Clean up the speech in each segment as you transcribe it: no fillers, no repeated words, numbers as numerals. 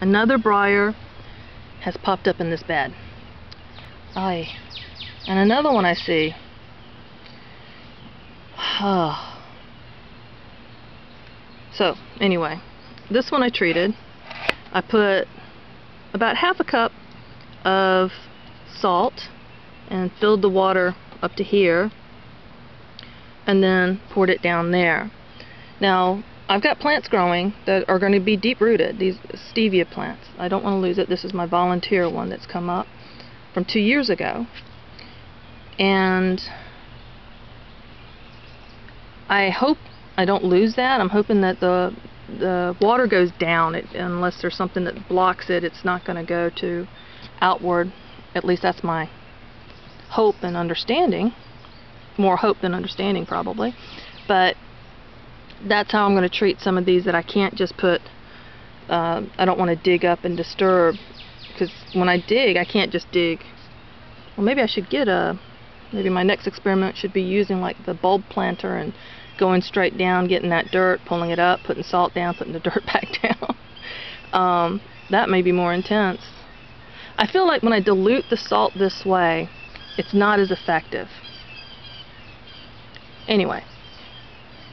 Another briar has popped up in this bed. Aye. And another one I see. So, anyway, this one I treated. I put about half a cup of salt and filled the water up to here and then poured it down there. Now, I've got plants growing that are going to be deep rooted, these stevia plants. I don't want to lose it. This is my volunteer one that's come up from 2 years ago. And I hope I don't lose that. I'm hoping that the water goes down. Unless there's something that blocks it, it's not going to go to outward. At least that's my hope and understanding. More hope than understanding, probably. But that's how I'm going to treat some of these that I can't just put, I don't want to dig up and disturb, because when I dig, I can't just dig. Well, maybe I should get maybe my next experiment should be using like the bulb planter and going straight down, getting that dirt, pulling it up, putting salt down, putting the dirt back down. That may be more intense. I feel like when I dilute the salt this way, it's not as effective. Anyway,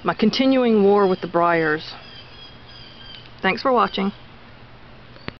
my continuing war with the briars. Thanks for watching.